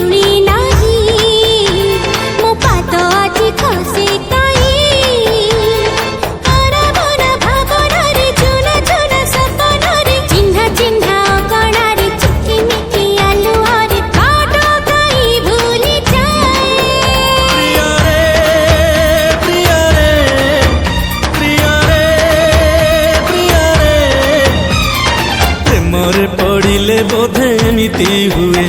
ମିଳୁନି ନାହିଁ ମୋ ପାଦ ଆଜି ଖସେ କାହିଁ ଆରାମନା ଭାବନାରେ ଚୁନା ଚୁନା ସପନରେ ଚିହ୍ନା ଚିହ୍ନା ଅଗଣାରେ ଚିକିମିକି ଆଲୁଅରେ ବାଟ କାହିଁ ଭୁଲି ଯାଏ ପ୍ରେମରେ ପଡ଼ିଲେ ବୋଧେ ଏମିତି ହୁଏ।